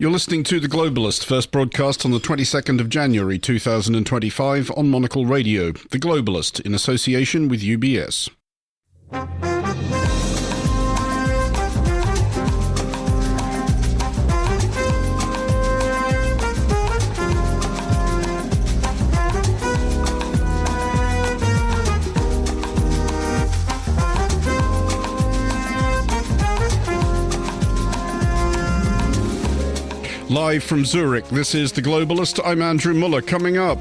You're listening to The Globalist, first broadcast on the 22nd of January 2025 on Monocle Radio. The Globalist, in association with UBS. Live from Zurich, this is The Globalist. I'm Andrew Mueller. Coming up,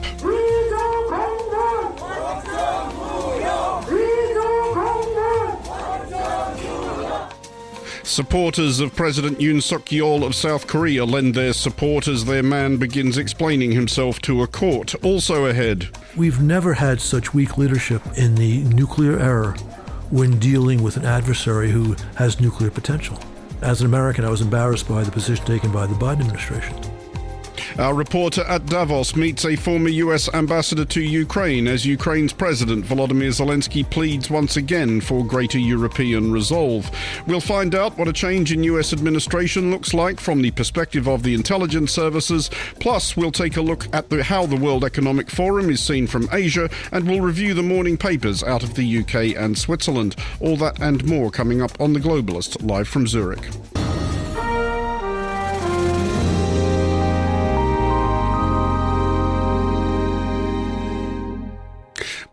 supporters of President Yoon Suk Yeol of South Korea lend their support as their man begins explaining himself to a court. Also ahead, we've never had such weak leadership in the nuclear era when dealing with an adversary who has nuclear potential. As an American, I was embarrassed by the position taken by the Biden administration. Our reporter at Davos meets a former US ambassador to Ukraine as Ukraine's President Volodymyr Zelensky pleads once again for greater European resolve. We'll find out what a change in US administration looks like from the perspective of the intelligence services. Plus, we'll take a look at how the World Economic Forum is seen from Asia, and we'll review the morning papers out of the UK and Switzerland. All that and more coming up on The Globalist, live from Zurich.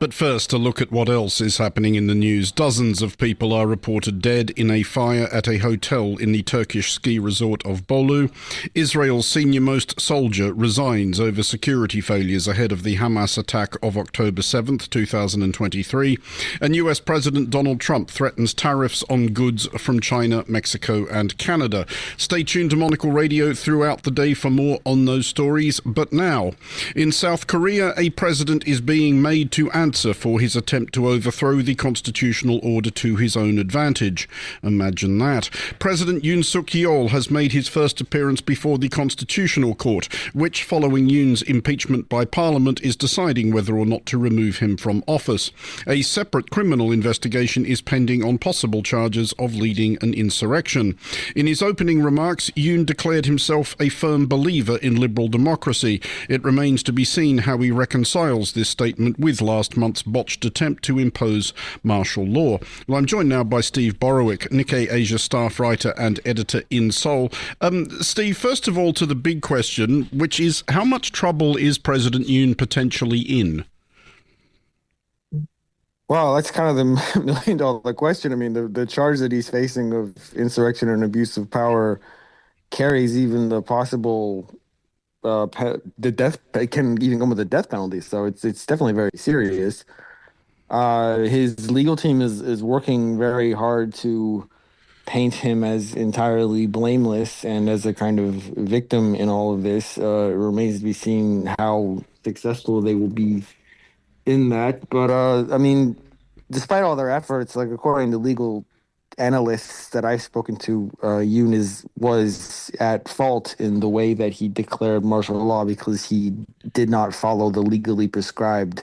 But first, a look at what else is happening in the news. Dozens of people are reported dead in a fire at a hotel in the Turkish ski resort of Bolu. Israel's senior-most soldier resigns over security failures ahead of the Hamas attack of October 7th, 2023. And US President Donald Trump threatens tariffs on goods from China, Mexico and Canada. Stay tuned to Monocle Radio throughout the day for more on those stories. But now, in South Korea, a president is being made to answer for his attempt to overthrow the constitutional order to his own advantage. Imagine that. President Yoon Suk Yeol has made his first appearance before the Constitutional Court, which, following Yoon's impeachment by Parliament, is deciding whether or not to remove him from office. A separate criminal investigation is pending on possible charges of leading an insurrection. In his opening remarks, Yoon declared himself a firm believer in liberal democracy. It remains to be seen how he reconciles this statement with last month's botched attempt to impose martial law. Well, I'm joined now by Steve Borowiec, Nikkei Asia staff writer and editor in Seoul. Steve, first of all, to the big question, which is how much trouble is President Yoon potentially in? Well, that's kind of the million-dollar question. I mean, the charge that he's facing of insurrection and abuse of power carries even the possible the death. It can even come with a death penalty, so it's definitely very serious. His legal team is working very hard to paint him as entirely blameless and as a kind of victim in all of this. It remains to be seen how successful they will be in that. But I mean, despite all their efforts, like according to legal analysts that I've spoken to, Yoon was at fault in the way that he declared martial law because he did not follow the legally prescribed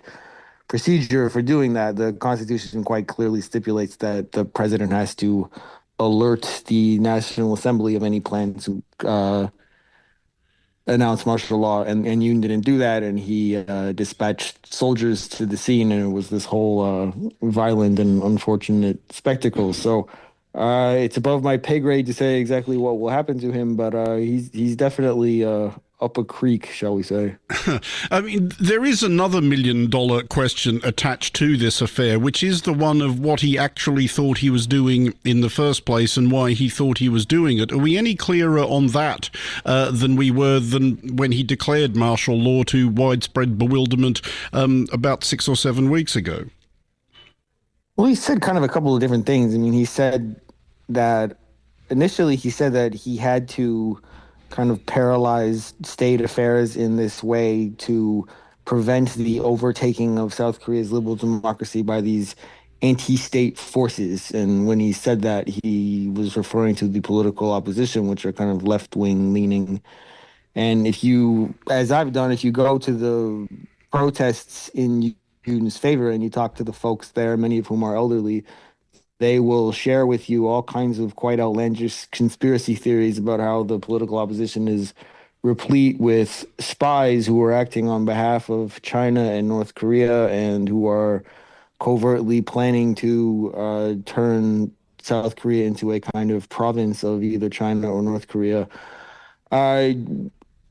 procedure for doing that. The Constitution quite clearly stipulates that the president has to alert the National Assembly of any plan to announce martial law, and Yoon didn't do that, and he dispatched soldiers to the scene, and it was this whole violent and unfortunate spectacle. So it's above my pay grade to say exactly what will happen to him, but he's definitely up a creek, shall we say. I mean, there is another million-dollar question attached to this affair, which is the one of what he actually thought he was doing in the first place and why he thought he was doing it. Are we any clearer on that than we were when he declared martial law to widespread bewilderment about 6 or 7 weeks ago? Well, he said kind of a couple of different things. I mean, he said that initially he said that he had to kind of paralyze state affairs in this way to prevent the overtaking of South Korea's liberal democracy by these anti-state forces. And when he said that, he was referring to the political opposition, which are kind of left-wing leaning. And if you, as I've done, if you go to the protests in Yoon's favor and you talk to the folks there, many of whom are elderly, they will share with you all kinds of quite outlandish conspiracy theories about how the political opposition is replete with spies who are acting on behalf of China and North Korea and who are covertly planning to turn South Korea into a kind of province of either China or North Korea.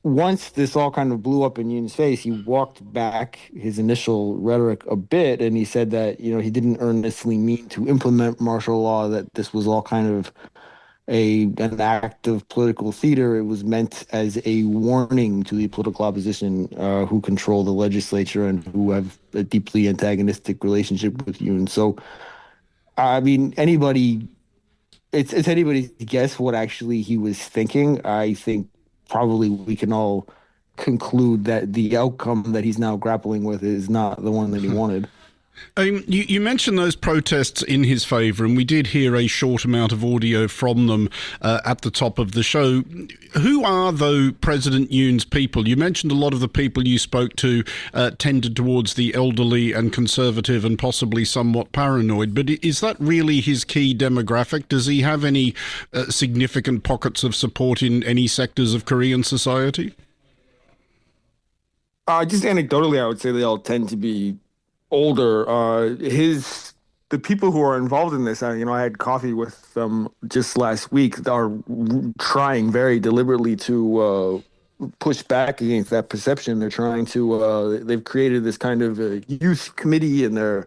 Once this all kind of blew up in Yoon's face, he walked back his initial rhetoric a bit, and he said that, he didn't earnestly mean to implement martial law, that this was all kind of an act of political theater. It was meant as a warning to the political opposition who control the legislature and who have a deeply antagonistic relationship with Yoon. So, I mean, it's anybody's guess what actually he was thinking. I think probably we can all conclude that the outcome that he's now grappling with is not the one that he wanted. You mentioned those protests in his favour, and we did hear a short amount of audio from them at the top of the show. Who are, though, President Yoon's people? You mentioned a lot of the people you spoke to tended towards the elderly and conservative and possibly somewhat paranoid, but is that really his key demographic? Does he have any significant pockets of support in any sectors of Korean society? Just anecdotally, I would say they all tend to be older. The people who are involved in this, I had coffee with them just last week, are trying very deliberately to push back against that perception. They're trying to, they've created this kind of youth committee, and they're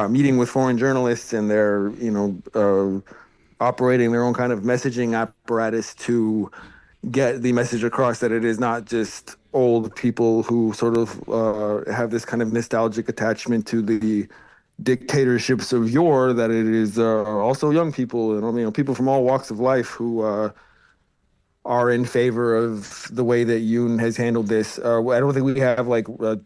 meeting with foreign journalists, and they're, operating their own kind of messaging apparatus to get the message across that it is not just old people who sort of have this kind of nostalgic attachment to the dictatorships of yore, that it is also young people and people from all walks of life who are in favor of the way that Yoon has handled this. I don't think we have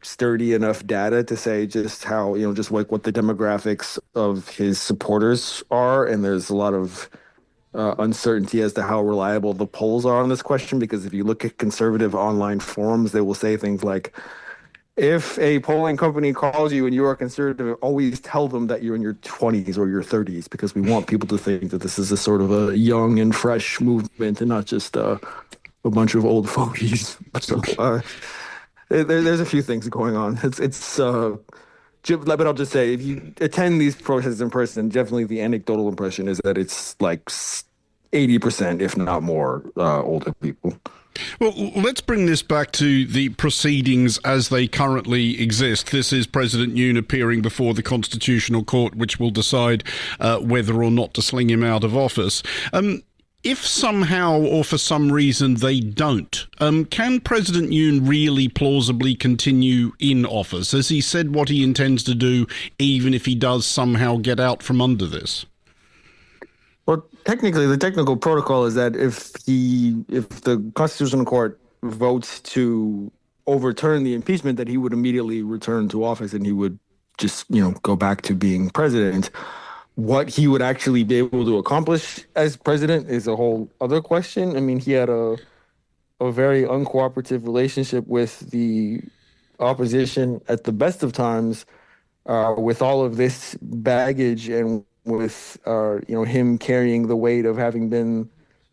sturdy enough data to say just how, just what the demographics of his supporters are, and there's a lot of uncertainty as to how reliable the polls are on this question, because if you look at conservative online forums, they will say things like, if a polling company calls you and you are conservative, always tell them that you're in your 20s or your 30s, because we want people to think that this is a sort of a young and fresh movement and not just a bunch of old fogies. So there's a few things going on. But I'll just say, if you attend these protests in person, definitely the anecdotal impression is that it's like 80%, if not more, older people. Well, let's bring this back to the proceedings as they currently exist. This is President Yoon appearing before the Constitutional Court, which will decide whether or not to sling him out of office. If somehow or for some reason they don't, can President Yoon really plausibly continue in office? Has he said what he intends to do, even if he does somehow get out from under this? Well, technically, the technical protocol is that if the Constitutional Court votes to overturn the impeachment, that he would immediately return to office and he would just, go back to being president. What he would actually be able to accomplish as president is a whole other question. I mean, he had a very uncooperative relationship with the opposition at the best of times, with all of this baggage and with him carrying the weight of having been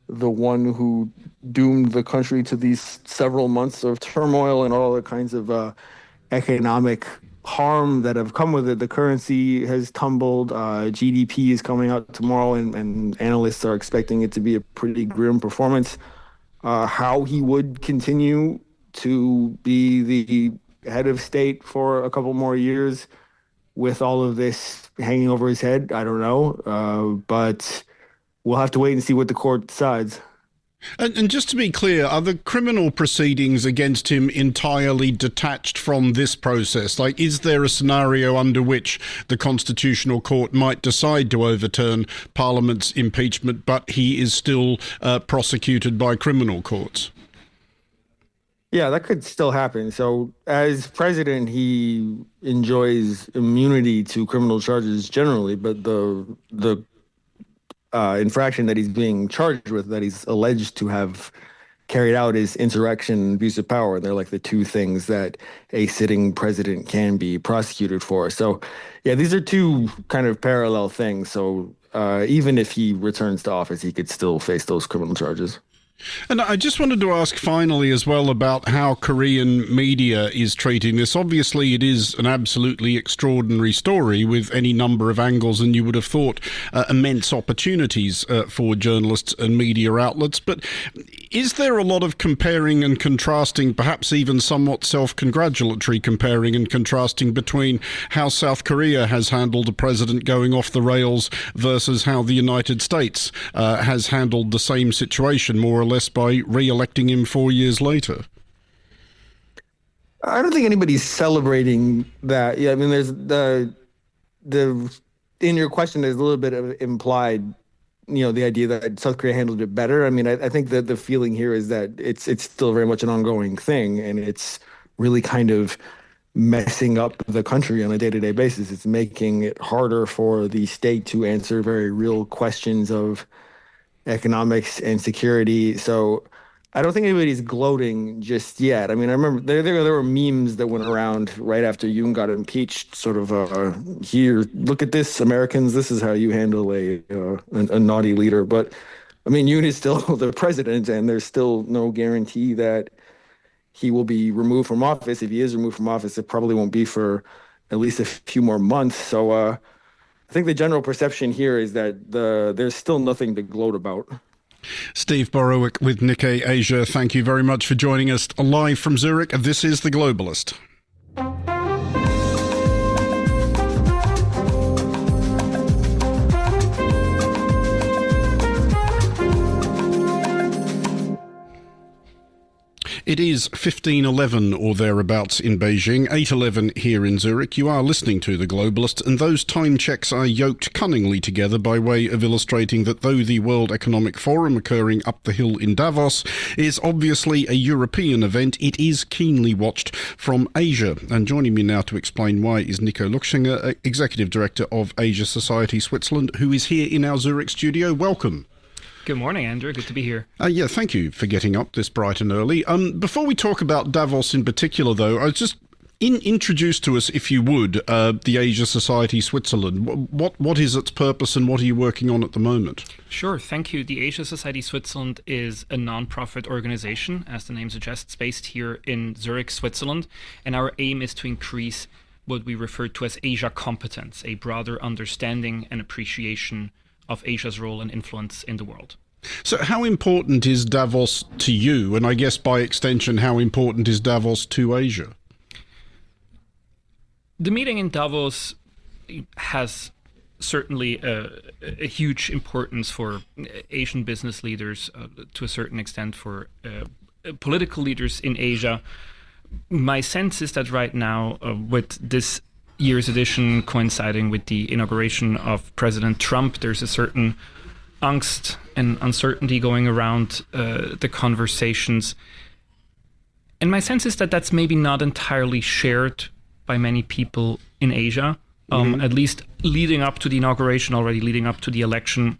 the one who doomed the country to these several months of turmoil and all the kinds of economic harm that have come with it. The currency has tumbled. GDP is coming out tomorrow, and analysts are expecting it to be a pretty grim performance. How he would continue to be the head of state for a couple more years with all of this hanging over his head, I don't know. But we'll have to wait and see what the court decides. And just to be clear, are the criminal proceedings against him entirely detached from this process? Like, is there a scenario under which the Constitutional Court might decide to overturn Parliament's impeachment, but he is still prosecuted by criminal courts? Yeah, that could still happen. So as president, he enjoys immunity to criminal charges generally, but the infraction that he's being charged with, that he's alleged to have carried out, is insurrection and abuse of power. They're like the two things that a sitting president can be prosecuted for. So, yeah, these are two kind of parallel things. So even if he returns to office, he could still face those criminal charges. And I just wanted to ask finally as well about how Korean media is treating this. Obviously, it is an absolutely extraordinary story with any number of angles, and you would have thought immense opportunities for journalists and media outlets. But is there a lot of comparing and contrasting, perhaps even somewhat self-congratulatory comparing and contrasting between how South Korea has handled a president going off the rails versus how the United States has handled the same situation, more or less by re-electing him 4 years later? I don't think anybody's celebrating that. Yeah, I mean, there's the in your question, there's a little bit of implied, the idea that South Korea handled it better. I mean, I think that the feeling here is that it's still very much an ongoing thing, and it's really kind of messing up the country on a day-to-day basis. It's making it harder for the state to answer very real questions of economics and security. So I don't think anybody's gloating just yet. I mean, I remember there were memes that went around right after Yoon got impeached, sort of here, look at this, Americans, this is how you handle a naughty leader. But I mean, Yoon is still the president, and there's still no guarantee that he will be removed from office. If he is removed from office, it probably won't be for at least a few more months. So I think the general perception here is that there's still nothing to gloat about. Steve Borowiec with Nikkei Asia, thank you very much for joining us live from Zurich. This is The Globalist. It is 15:11 or thereabouts in Beijing, 8:11 here in Zurich. You are listening to The Globalist, and those time checks are yoked cunningly together by way of illustrating that though the World Economic Forum occurring up the hill in Davos is obviously a European event, it is keenly watched from Asia. And joining me now to explain why is Nico Luxinger, Executive Director of Asia Society Switzerland, who is here in our Zurich studio. Welcome. Good morning, Andrew. Good to be here. Thank you for getting up this bright and early. Before we talk about Davos in particular, though, I was just introduce to us, if you would, the Asia Society Switzerland. What is its purpose, and what are you working on at the moment? Sure, thank you. The Asia Society Switzerland is a non-profit organization, as the name suggests, based here in Zurich, Switzerland, and our aim is to increase what we refer to as Asia competence, a broader understanding and appreciation of Asia's role and influence in the world. So how important is Davos to you? And I guess by extension, how important is Davos to Asia? The meeting in Davos has certainly a huge importance for Asian business leaders, to a certain extent for political leaders in Asia. My sense is that right now, with this year's edition coinciding with the inauguration of President Trump, there's a certain angst and uncertainty going around the conversations. And my sense is that that's maybe not entirely shared by many people in Asia. At least leading up to the inauguration, already leading up to the election,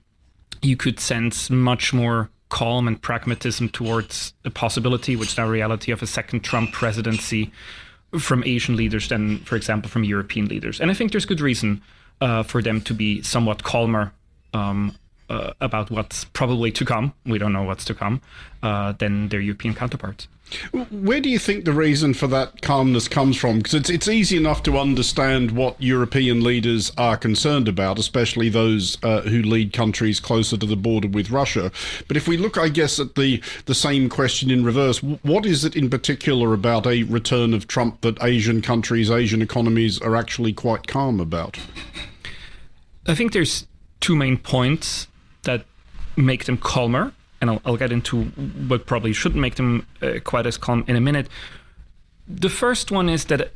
you could sense much more calm and pragmatism towards the possibility, which is now reality, of a second Trump presidency from Asian leaders than, for example, from European leaders. And I think there's good reason for them to be somewhat calmer about what's probably to come. We don't know what's to come than their European counterparts. Where do you think the reason for that calmness comes from? Because it's easy enough to understand what European leaders are concerned about, especially those who lead countries closer to the border with Russia. But if we look, I guess, at the same question in reverse, what is it in particular about a return of Trump that Asian countries, Asian economies are actually quite calm about? I think there's two main points that make them calmer. And I'll get into what probably shouldn't make them quite as calm in a minute. The first one is that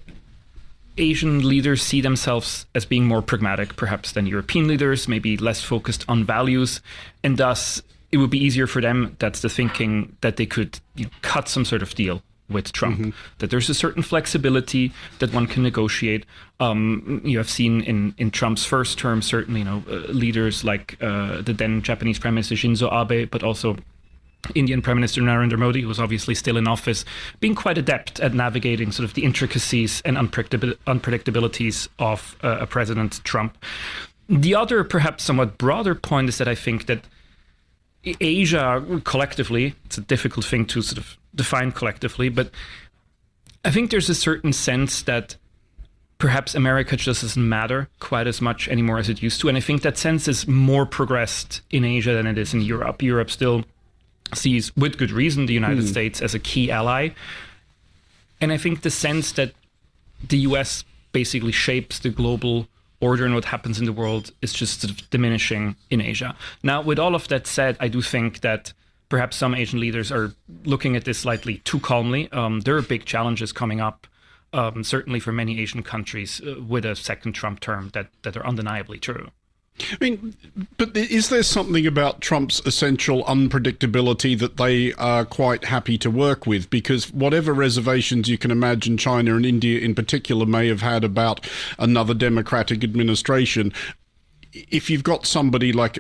Asian leaders see themselves as being more pragmatic, perhaps, than European leaders, maybe less focused on values. And thus, it would be easier for them, that's the thinking, that they could cut some sort of deal with Trump, that there's a certain flexibility that one can negotiate. You have seen in Trump's first term, certainly, leaders like the then Japanese Prime Minister Shinzo Abe, but also Indian Prime Minister Narendra Modi, who was obviously still in office, being quite adept at navigating sort of the intricacies and unpredictabilities of a President Trump. The other, perhaps somewhat broader point is that I think that Asia collectively, it's a difficult thing to sort of define collectively, but I think there's a certain sense that perhaps America just doesn't matter quite as much anymore as it used to. And I think that sense is more progressed in Asia than it is in Europe. Europe still sees, with good reason, the United States as a key ally. And I think the sense that the US basically shapes the global order and what happens in the world is just sort of diminishing in Asia. Now, with all of that said, I do think that perhaps some Asian leaders are looking at this slightly too calmly. There are big challenges coming up, certainly for many Asian countries with a second Trump term that are undeniably true. I mean, but is there something about Trump's essential unpredictability that they are quite happy to work with? Because whatever reservations you can imagine China and India in particular may have had about another democratic administration, if you've got somebody like,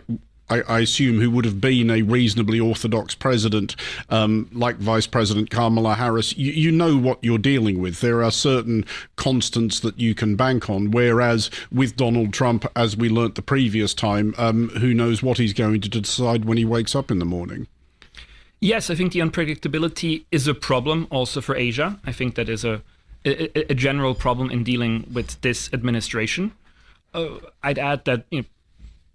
I assume, who would have been a reasonably orthodox president, like Vice President Kamala Harris, you know what you're dealing with. There are certain constants that you can bank on, whereas with Donald Trump, as we learnt the previous time, who knows what he's going to decide when he wakes up in the morning. Yes, I think the unpredictability is a problem also for Asia. I think that is a general problem in dealing with this administration. I'd add that,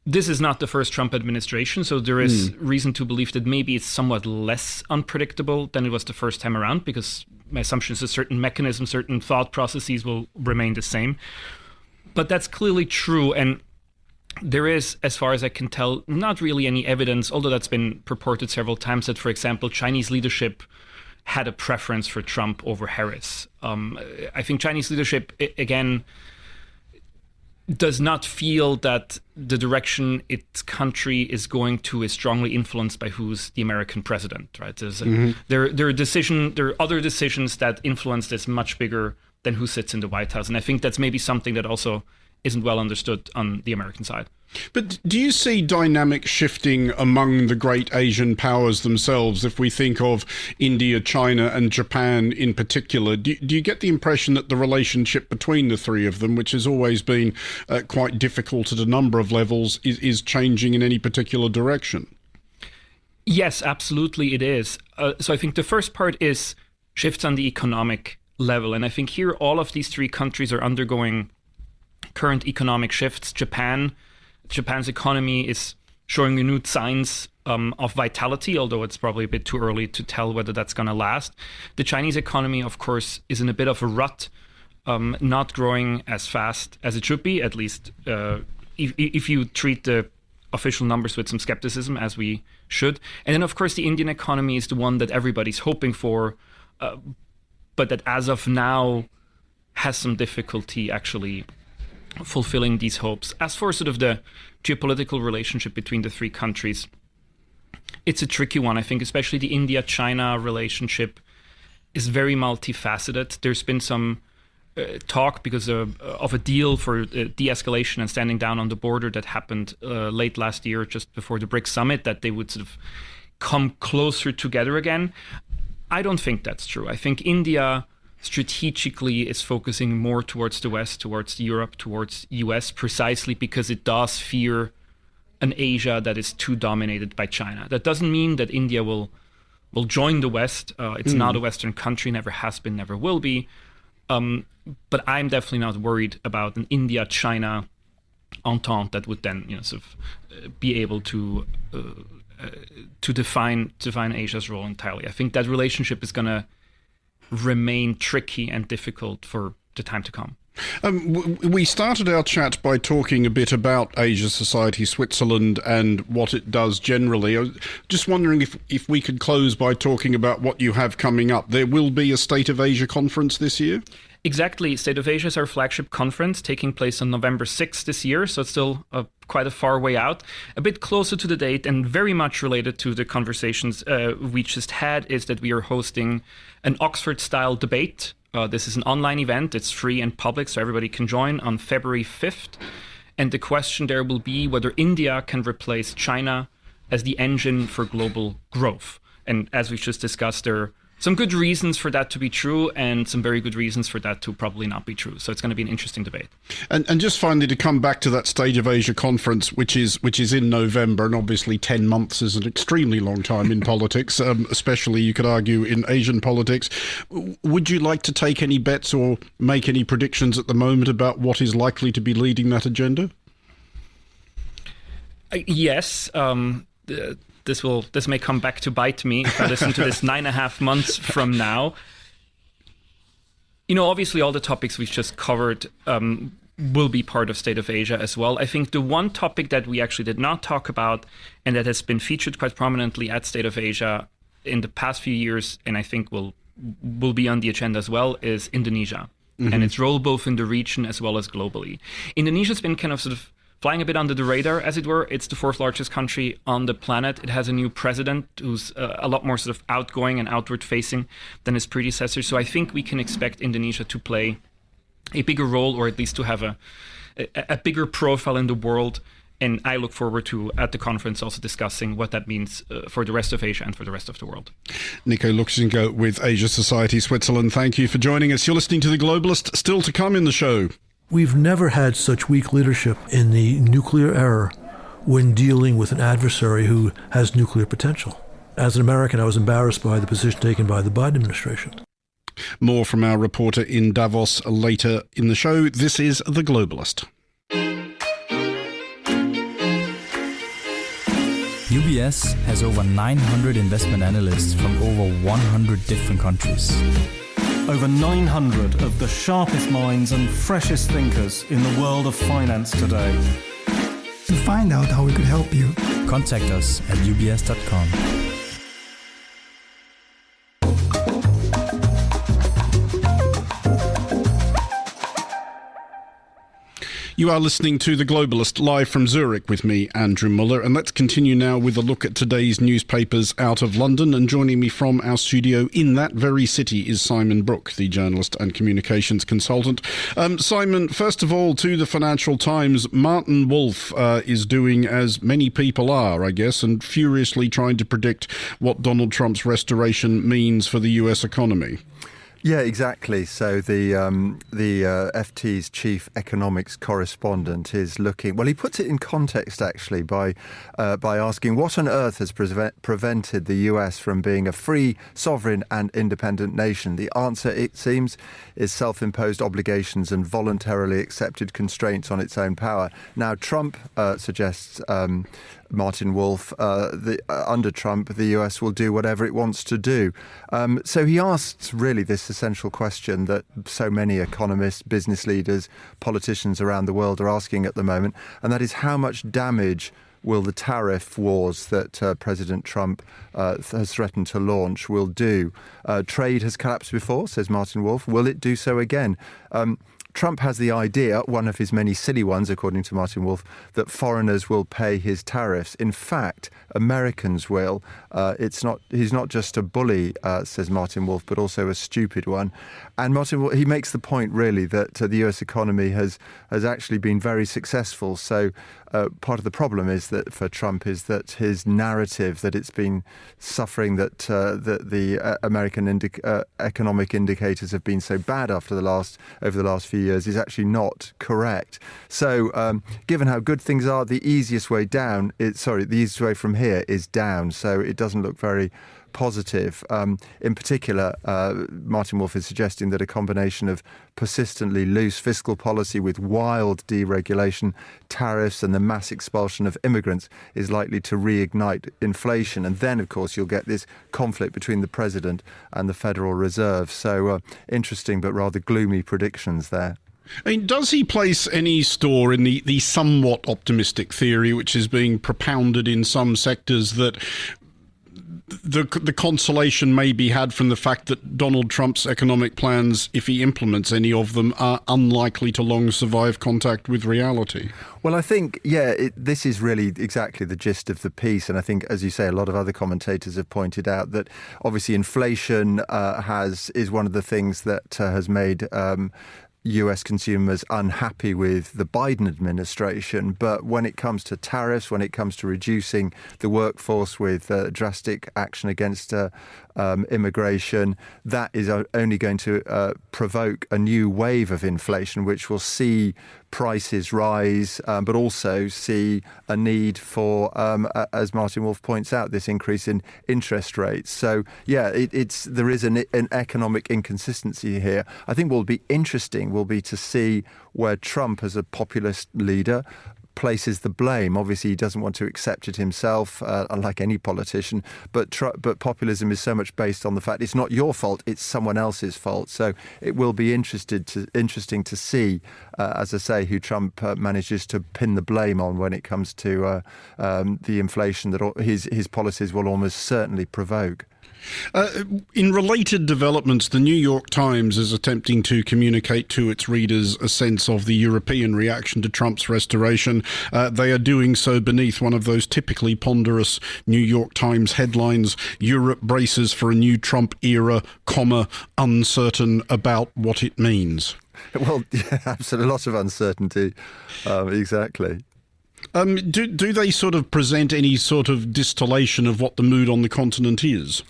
this is not the first Trump administration, so there is reason to believe that maybe it's somewhat less unpredictable than it was the first time around, because my assumption is that certain mechanisms, certain thought processes will remain the same. But that's clearly true, and there is, as far as I can tell, not really any evidence, although that's been purported several times, that, for example, Chinese leadership had a preference for Trump over Harris. I think Chinese leadership, again, does not feel that the direction its country is going to is strongly influenced by who's the American president, right? There are other decisions that influence this much bigger than who sits in the White House. And I think that's maybe something that also isn't well understood on the American side. But do you see dynamic shifting among the great Asian powers themselves? If we think of India, China and Japan in particular, do you get the impression that the relationship between the three of them, which has always been quite difficult at a number of levels, is changing in any particular direction? Yes, absolutely it is. So I think the first part is shifts on the economic level. And I think here all of these three countries are undergoing current economic shifts. Japan's economy is showing renewed signs of vitality, although it's probably a bit too early to tell whether that's going to last. The Chinese economy, of course, is in a bit of a rut, not growing as fast as it should be, at least if you treat the official numbers with some skepticism, as we should. And then, of course, the Indian economy is the one that everybody's hoping for, but that as of now has some difficulty actually fulfilling these hopes. As for sort of the geopolitical relationship between the three countries, it's a tricky one. I think especially the India-China relationship is very multifaceted. There's been some talk because of a deal for de-escalation and standing down on the border that happened late last year, just before the BRICS summit, that they would sort of come closer together again. I don't think that's true. I think India strategically is focusing more towards the West, towards Europe, towards US, precisely because it does fear an Asia that is too dominated by China. That doesn't mean that India will join the West. It's not a Western country, never has been, never will be. But I'm definitely not worried about an India-China entente that would then, sort of be able to define Asia's role entirely. I think that relationship is going to remain tricky and difficult for the time to come. We started our chat by talking a bit about Asia Society Switzerland and what it does generally. I was just wondering if we could close by talking about what you have coming up. There will be a State of Asia conference this year? Exactly. State of Asia is our flagship conference, taking place on November 6th this year, so it's still quite a far way out. A bit closer to the date and very much related to the conversations we just had is that we are hosting an Oxford-style debate. This is an online event. It's free and public, so everybody can join on February 5th. And the question there will be whether India can replace China as the engine for global growth. And as we've just discussed, there some good reasons for that to be true and some very good reasons for that to probably not be true. So it's going to be an interesting debate. And just finally, to come back to that State of Asia conference, which is in November, and obviously 10 months is an extremely long time in politics, especially you could argue in Asian politics. Would you like to take any bets or make any predictions at the moment about what is likely to be leading that agenda? Yes. This may come back to bite me if I listen to this 9.5 months from now. Obviously all the topics we've just covered will be part of State of Asia as well. I think the one topic that we actually did not talk about and that has been featured quite prominently at State of Asia in the past few years, and I think will be on the agenda as well, is Indonesia and its role both in the region as well as globally. Indonesia's been kind of sort of flying a bit under the radar, as it were. It's the 4th largest country on the planet. It has a new president who's a lot more sort of outgoing and outward-facing than his predecessor. So I think we can expect Indonesia to play a bigger role, or at least to have a bigger profile in the world. And I look forward to, at the conference, also discussing what that means for the rest of Asia and for the rest of the world. Nico Lukashenko with Asia Society Switzerland, thank you for joining us. You're listening to The Globalist. Still to come in the show. We've never had such weak leadership in the nuclear era when dealing with an adversary who has nuclear potential. As an American, I was embarrassed by the position taken by the Biden administration. More from our reporter in Davos later in the show. This is The Globalist. UBS has over 900 investment analysts from over 100 different countries. Over 900 of the sharpest minds and freshest thinkers in the world of finance today. To find out how we could help you, contact us at ubs.com. You are listening to The Globalist live from Zurich with me, Andrew Mueller, and let's continue now with a look at today's newspapers out of London. And joining me from our studio in that very city is Simon Brooke, the journalist and communications consultant. Simon, first of all, to the Financial Times, Martin Wolf is doing as many people are, I guess, and furiously trying to predict what Donald Trump's restoration means for the US economy. Yeah, exactly. So the FT's chief economics correspondent is looking. Well, he puts it in context actually by asking what on earth has prevented the US from being a free, sovereign, and independent nation. The answer, it seems, is self-imposed obligations and voluntarily accepted constraints on its own power. Now, Trump suggests. Martin Wolf, under Trump, the US will do whatever it wants to do. So he asks really this essential question that so many economists, business leaders, politicians around the world are asking at the moment, and that is how much damage will the tariff wars that President Trump has threatened to launch will do. Trade has collapsed before, says Martin Wolf. Will it do so again? Trump has the idea, one of his many silly ones, according to Martin Wolf, that foreigners will pay his tariffs. In fact, Americans will. He's not just a bully, says Martin Wolf, but also a stupid one. And Martin Wolf, he makes the point, really, that the US economy has actually been very successful. So part of the problem is that for Trump is that his narrative that it's been suffering, that the American economic indicators have been so bad over the last few years is actually not correct. So given how good things are, the easiest way from here is down. So it doesn't look very positive. In particular, Martin Wolf is suggesting that a combination of persistently loose fiscal policy with wild deregulation, tariffs and the mass expulsion of immigrants is likely to reignite inflation. And then, of course, you'll get this conflict between the president and the Federal Reserve. So interesting but rather gloomy predictions there. I mean, does he place any store in the somewhat optimistic theory which is being propounded in some sectors that the consolation may be had from the fact that Donald Trump's economic plans, if he implements any of them, are unlikely to long survive contact with reality? Well, I think, this is really exactly the gist of the piece. And I think, as you say, a lot of other commentators have pointed out that obviously inflation is one of the things that has made US consumers unhappy with the Biden administration. But when it comes to tariffs, when it comes to reducing the workforce with drastic action against immigration, that is only going to provoke a new wave of inflation, which will see prices rise, but also see a need for, as Martin Wolf points out, this increase in interest rates. So, yeah, there is an economic inconsistency here. I think what will be interesting will be to see where Trump, as a populist leader, places the blame. Obviously, he doesn't want to accept it himself, unlike any politician. But populism is so much based on the fact it's not your fault; it's someone else's fault. So it will be interesting to see, as I say, who Trump manages to pin the blame on when it comes to the inflation that his policies will almost certainly provoke. In related developments, the New York Times is attempting to communicate to its readers a sense of the European reaction to Trump's restoration. They are doing so beneath one of those typically ponderous New York Times headlines: Europe braces for a new Trump era, uncertain about what it means. Well, yeah, absolutely, lots of uncertainty. Exactly. Do they sort of present any sort of distillation of what the mood on the continent is?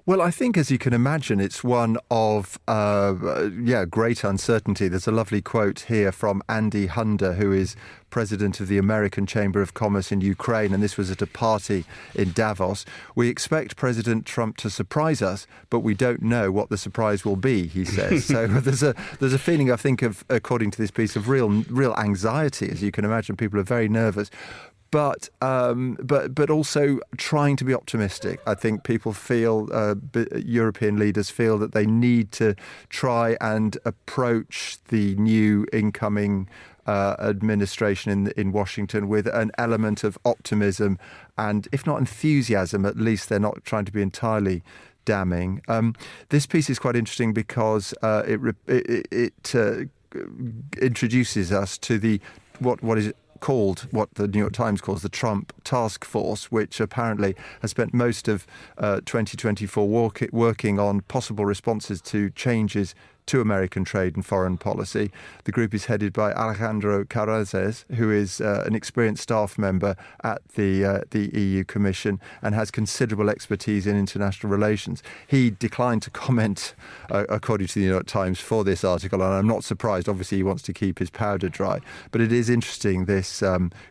Well, I think, as you can imagine, it's one of, great uncertainty. There's a lovely quote here from Andy Hunder, who is president of the American Chamber of Commerce in Ukraine, and this was at a party in Davos. "We expect President Trump to surprise us, but we don't know what the surprise will be," he says. So there's a feeling, I think, of, according to this piece, of real anxiety. As you can imagine, people are very nervous. But also trying to be optimistic. I think people feel, European leaders feel, that they need to try and approach the new incoming administration in Washington with an element of optimism and, if not enthusiasm, at least they're not trying to be entirely damning. This piece is quite interesting because it introduces us to what is called, what the New York Times calls, the Trump Task Force, which apparently has spent most of 2024 working on possible responses to changes to American trade and foreign policy. The group is headed by Alejandro Carrazes, who is an experienced staff member at the EU Commission and has considerable expertise in international relations. He declined to comment, according to the New York Times, for this article, and I'm not surprised. Obviously, he wants to keep his powder dry. But it is interesting, this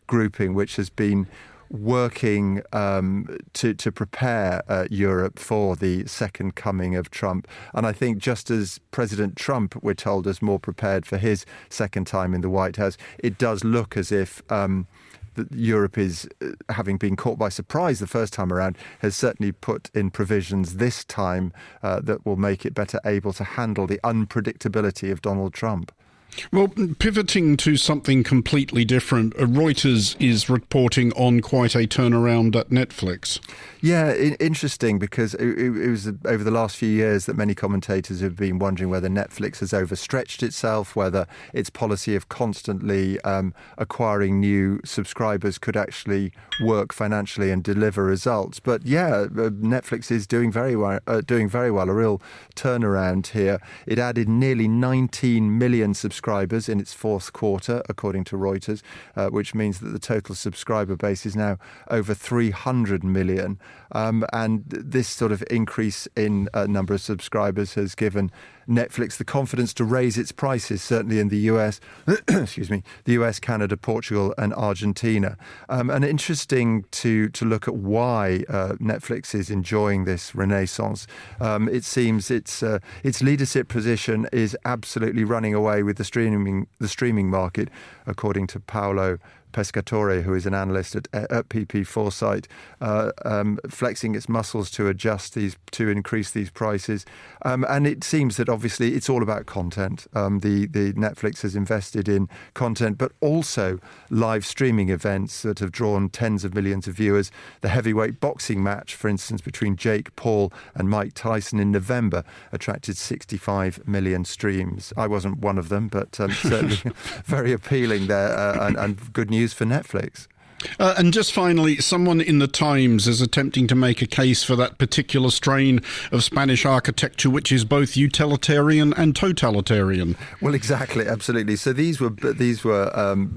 grouping, which has been working to prepare Europe for the second coming of Trump. And I think just as President Trump, we're told, is more prepared for his second time in the White House, it does look as if Europe is, having been caught by surprise the first time around, has certainly put in provisions this time that will make it better able to handle the unpredictability of Donald Trump. Well, pivoting to something completely different, Reuters is reporting on quite a turnaround at Netflix. Yeah, interesting, because it was over the last few years that many commentators have been wondering whether Netflix has overstretched itself, whether its policy of constantly acquiring new subscribers could actually work financially and deliver results. But yeah, Netflix is doing very well, a real turnaround here. It added nearly 19 million subscribers in its fourth quarter, according to Reuters, which means that the total subscriber base is now over 300 million. And this sort of increase in number of subscribers has given Netflix the confidence to raise its prices, certainly in the US, excuse me, the US, Canada, Portugal and Argentina. And interesting to look at why Netflix is enjoying this renaissance. It seems its leadership position is absolutely running away with the streaming market, according to Paolo Pescatore, who is an analyst at PP Foresight, flexing its muscles to increase these prices. And it seems that obviously it's all about content. The Netflix has invested in content, but also live streaming events that have drawn tens of millions of viewers. The heavyweight boxing match, for instance, between Jake Paul and Mike Tyson in November attracted 65 million streams. I wasn't one of them, but certainly very appealing there and good news for Netflix. And just finally, someone in the Times is attempting to make a case for that particular strain of Spanish architecture, which is both utilitarian and totalitarian. Well, exactly, absolutely. So these were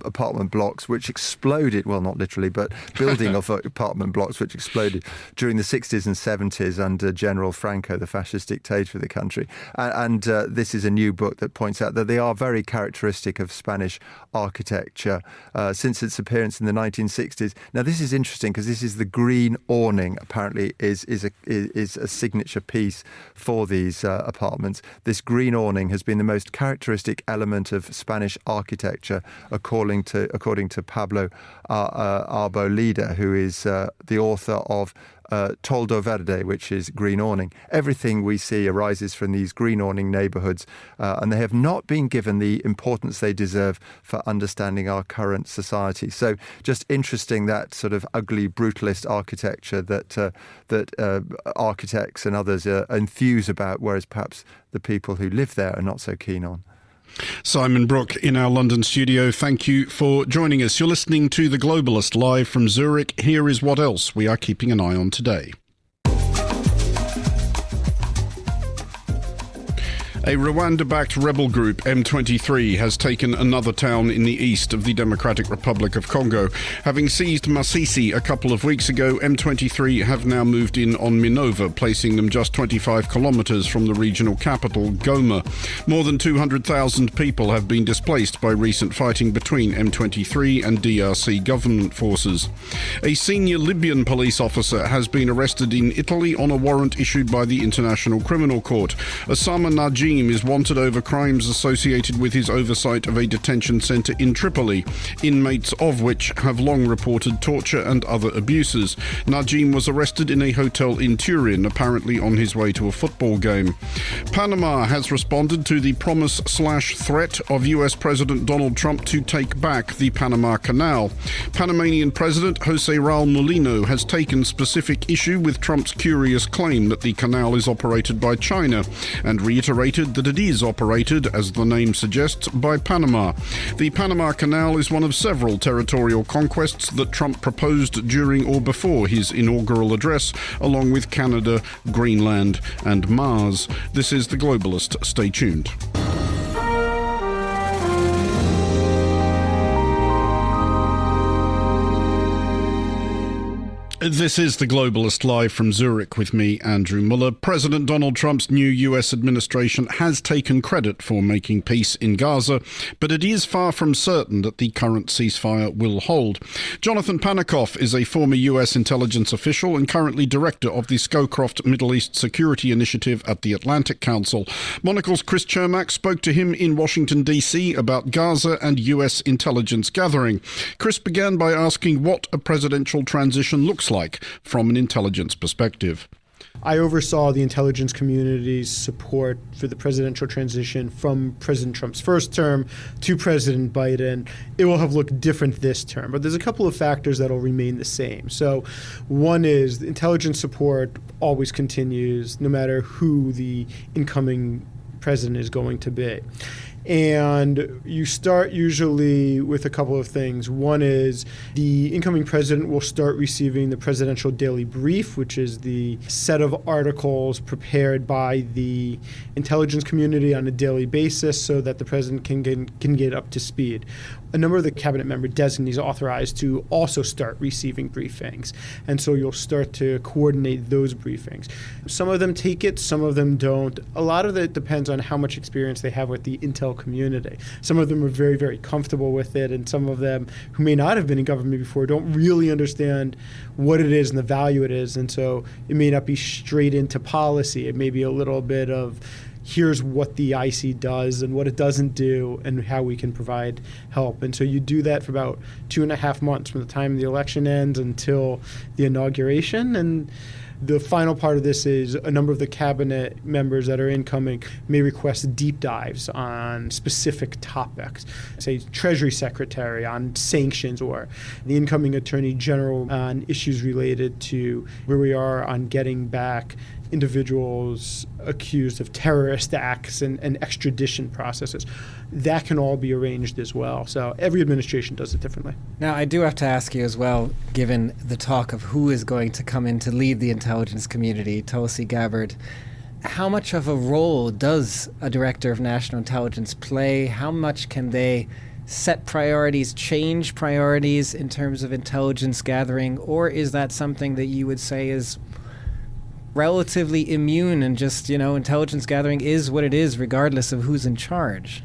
apartment blocks which exploded. Well, not literally, but building of apartment blocks which exploded during the 60s and 70s under General Franco, the fascist dictator of the country. And this is a new book that points out that they are very characteristic of Spanish architecture since its appearance in the 1960s. Now, this is interesting because this is the green awning. Apparently, is a signature piece for these apartments. This green awning has been the most characteristic element of Spanish architecture, according to Pablo Arboleda, who is the author of Toldo Verde, which is green awning. Everything we see arises from these green awning neighbourhoods, and they have not been given the importance they deserve for understanding our current society. So just interesting, that sort of ugly, brutalist architecture that architects and others enthuse about, whereas perhaps the people who live there are not so keen on. Simon Brooke in our London studio, thank you for joining us. You're listening to The Globalist live from Zurich. Here is what else we are keeping an eye on today. A Rwanda-backed rebel group, M23, has taken another town in the east of the Democratic Republic of Congo. Having seized Masisi a couple of weeks ago, M23 have now moved in on Minova, placing them just 25 kilometres from the regional capital, Goma. More than 200,000 people have been displaced by recent fighting between M23 and DRC government forces. A senior Libyan police officer has been arrested in Italy on a warrant issued by the International Criminal Court. Osama Najim is wanted over crimes associated with his oversight of a detention centre in Tripoli, inmates of which have long reported torture and other abuses. Najim was arrested in a hotel in Turin, apparently on his way to a football game. Panama has responded to the promise/threat of US President Donald Trump to take back the Panama Canal. Panamanian President José Raúl Mulino has taken specific issue with Trump's curious claim that the canal is operated by China and reiterated that it is operated, as the name suggests, by Panama. The Panama Canal is one of several territorial conquests that Trump proposed during or before his inaugural address, along with Canada, Greenland and Mars. This is The Globalist. Stay tuned. This is The Globalist live from Zurich with me, Andrew Mueller. President Donald Trump's new US administration has taken credit for making peace in Gaza, but it is far from certain that the current ceasefire will hold. Jonathan Panikoff is a former US intelligence official and currently director of the Scowcroft Middle East Security Initiative at the Atlantic Council. Monocle's Chris Cermak spoke to him in Washington, D.C. about Gaza and US intelligence gathering. Chris began by asking what a presidential transition looks like from an intelligence perspective. I oversaw the intelligence community's support for the presidential transition from President Trump's first term to President Biden. It will have looked different this term, but there's a couple of factors that will remain the same. So one is the intelligence support always continues no matter who the incoming president is going to be. And you start usually with a couple of things. One is the incoming president will start receiving the Presidential Daily Brief, which is the set of articles prepared by the intelligence community on a daily basis so that the president can get up to speed. A number of the cabinet member designees are authorized to also start receiving briefings. And so you'll start to coordinate those briefings. Some of them take it, some of them don't. A lot of it depends on how much experience they have with the intel community. Some of them are very, very comfortable with it, and some of them who may not have been in government before don't really understand what it is and the value it is. And so it may not be straight into policy. It may be a little bit of here's what the IC does and what it doesn't do and how we can provide help. And so you do that for about 2.5 months from the time the election ends until the inauguration. And the final part of this is a number of the cabinet members that are incoming may request deep dives on specific topics, say Treasury Secretary on sanctions or the incoming Attorney General on issues related to where we are on getting back individuals accused of terrorist acts and extradition processes. That can all be arranged as well. So every administration does it differently. Now, I do have to ask you as well, given the talk of who is going to come in to lead the intelligence community, Tulsi Gabbard, how much of a role does a director of national intelligence play? How much can they set priorities, change priorities in terms of intelligence gathering? Or is that something that you would say is relatively immune and just, intelligence gathering is what it is regardless of who's in charge?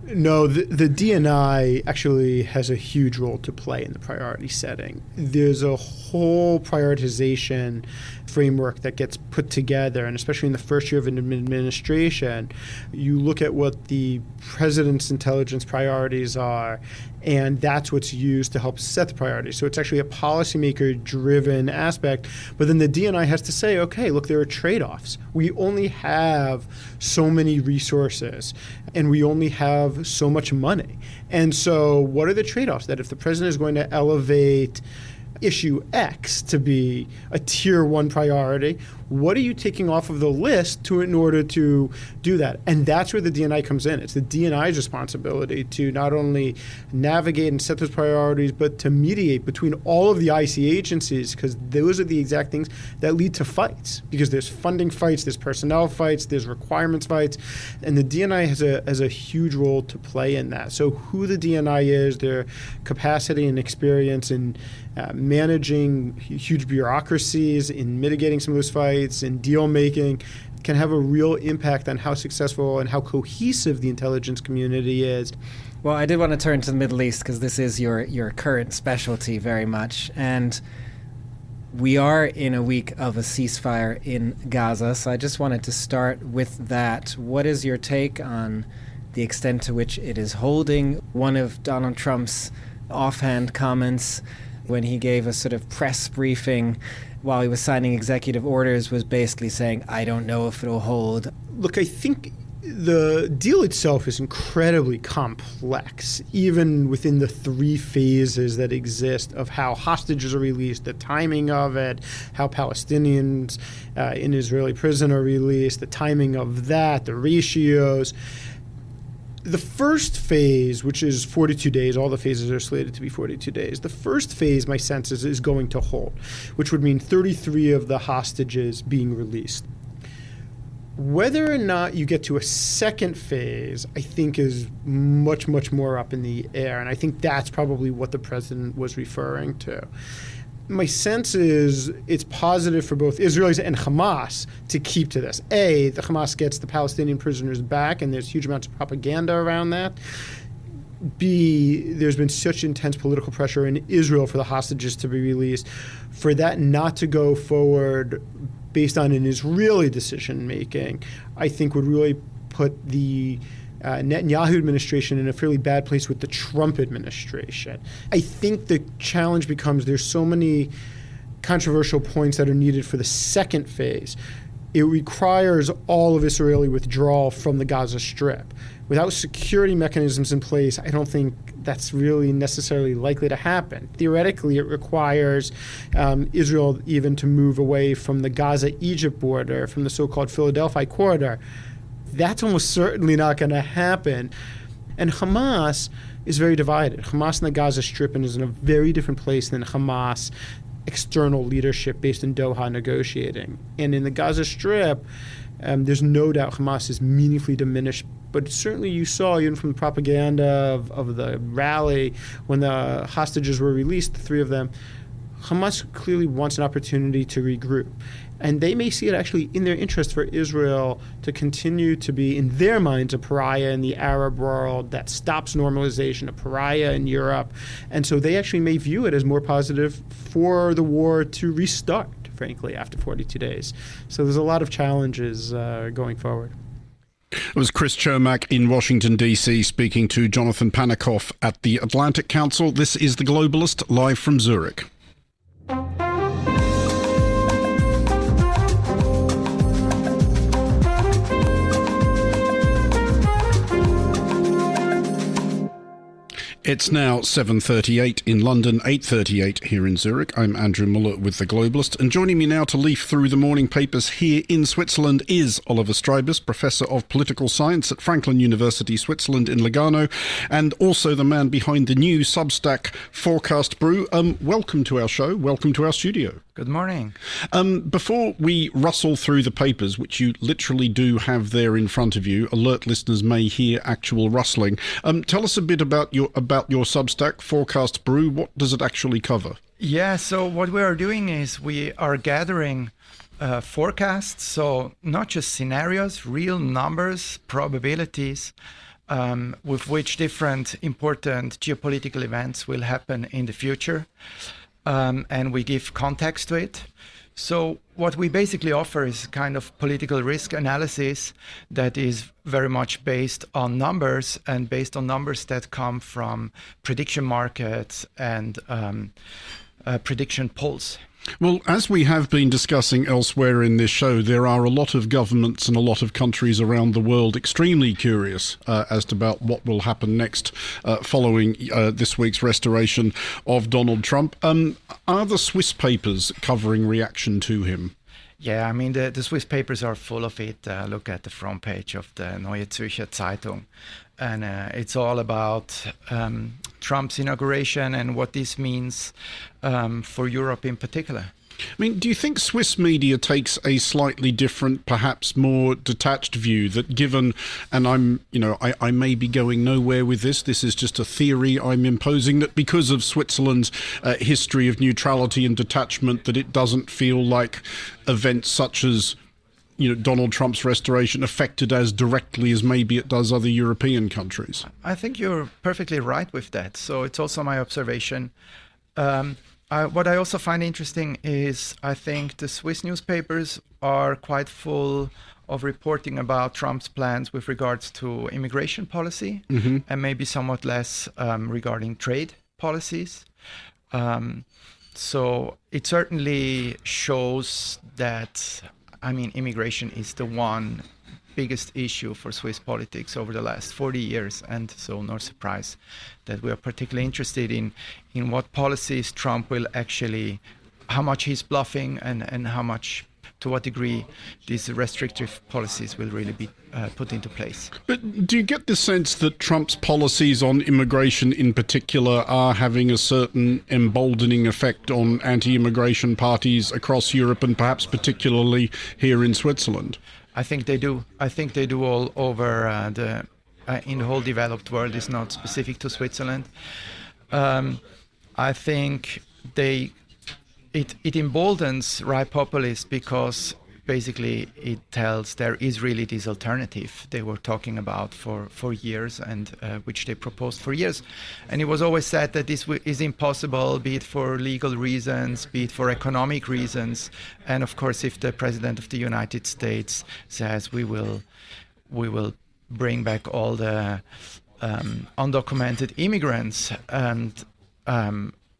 No, the DNI actually has a huge role to play in the priority setting. There's a whole prioritization framework that gets put together, and especially in the first year of an administration, you look at what the president's intelligence priorities are, and that's what's used to help set the priorities. So it's actually a policymaker-driven aspect, but then the DNI has to say, okay, look, there are trade-offs. We only have so many resources, and we only have so much money. And so what are the trade-offs? That if the president is going to elevate issue X to be a tier 1 priority, what are you taking off of the list in order to do that? And that's where the DNI comes in. It's the DNI's responsibility to not only navigate and set those priorities, but to mediate between all of the IC agencies, because those are the exact things that lead to fights. Because there's funding fights, there's personnel fights, there's requirements fights, and the DNI has a huge role to play in that. So who the DNI is, their capacity and experience in managing huge bureaucracies, in mitigating some of those fights, in deal making, can have a real impact on how successful and how cohesive the intelligence community is. Well, I did want to turn to the Middle East because this is your current specialty very much. And we are in a week of a ceasefire in Gaza, so I just wanted to start with that. What is your take on the extent to which it is holding? One of Donald Trump's offhand comments when he gave a sort of press briefing while he was signing executive orders was basically saying, I don't know if it'll hold. Look, I think the deal itself is incredibly complex, even within the 3 phases that exist of how hostages are released, the timing of it, how Palestinians in Israeli prison are released, the timing of that, the ratios. The first phase, which is 42 days, all the phases are slated to be 42 days. The first phase, my sense is going to hold, which would mean 33 of the hostages being released. Whether or not you get to a second phase, I think is much, much more up in the air. And I think that's probably what the president was referring to. My sense is it's positive for both Israelis and Hamas to keep to this. A, the Hamas gets the Palestinian prisoners back, and there's huge amounts of propaganda around that. B, there's been such intense political pressure in Israel for the hostages to be released. For that not to go forward based on an Israeli decision-making, I think would really put the Netanyahu administration in a fairly bad place with the Trump administration. I think the challenge becomes there's so many controversial points that are needed for the second phase. It requires all of Israeli withdrawal from the Gaza Strip. Without security mechanisms in place, I don't think that's really necessarily likely to happen. Theoretically, it requires Israel even to move away from the Gaza-Egypt border, from the so-called Philadelphia corridor. That's almost certainly not going to happen. And Hamas is very divided. Hamas in the Gaza Strip is in a very different place than Hamas external leadership based in Doha negotiating. And in the Gaza Strip, there's no doubt Hamas is meaningfully diminished. But certainly you saw, even from the propaganda of the rally, when the hostages were released, the 3 of them, Hamas clearly wants an opportunity to regroup. And they may see it actually in their interest for Israel to continue to be, in their minds, a pariah in the Arab world that stops normalization, a pariah in Europe. And so they actually may view it as more positive for the war to restart, frankly, after 42 days. So there's a lot of challenges going forward. It was Chris Cermak in Washington, D.C., speaking to Jonathan Panikoff at the Atlantic Council. This is The Globalist, live from Zurich. It's now 7:38 in London, 8:38 here in Zurich. I'm Andrew Mueller with The Globalist, and joining me now to leaf through the morning papers here in Switzerland is Oliver Streibus, Professor of Political Science at Franklin University, Switzerland in Lugano, and also the man behind the new Substack Forecast Brew. Welcome to our show. Welcome to our studio. Good morning. Before we rustle through the papers, which you literally do have there in front of you, alert listeners may hear actual rustling. Tell us a bit about your Substack, Forecast Brew. What does it actually cover? Yeah, so what we are doing is we are gathering forecasts, so not just scenarios, real numbers, probabilities, with which different important geopolitical events will happen in the future. And we give context to it. So what we basically offer is kind of political risk analysis that is very much based on numbers and based on numbers that come from prediction markets and prediction polls. Well, as we have been discussing elsewhere in this show, there are a lot of governments and a lot of countries around the world extremely curious as to about what will happen next following this week's restoration of Donald Trump. Are the Swiss papers covering reaction to him? Yeah, I mean, the Swiss papers are full of it. Look at the front page of the Neue Zürcher Zeitung. And it's all about Trump's inauguration and what this means for Europe in particular. I mean, do you think Swiss media takes a slightly different, perhaps more detached view that given, and I may be going nowhere with this is just a theory I'm imposing, that because of Switzerland's history of neutrality and detachment, that it doesn't feel like events such as Donald Trump's restoration affected as directly as maybe it does other European countries? I think you're perfectly right with that. So it's also my observation. What I also find interesting is I think the Swiss newspapers are quite full of reporting about Trump's plans with regards to immigration policy, and maybe somewhat less regarding trade policies. So it certainly shows that immigration is the one biggest issue for Swiss politics over the last 40 years. And so no surprise that we are particularly interested in what policies Trump will actually, how much he's bluffing and how much, to what degree these restrictive policies will really be put into place. But do you get the sense that Trump's policies on immigration in particular are having a certain emboldening effect on anti-immigration parties across Europe and perhaps particularly here in Switzerland? I think they do. I think they do all over in the whole developed world. It's not specific to Switzerland. I think it emboldens right populists because basically it tells there is really this alternative they were talking about for years and which they proposed for years. And it was always said that this is impossible, be it for legal reasons, be it for economic reasons. And of course, if the President of the United States says we will bring back all the undocumented immigrants, and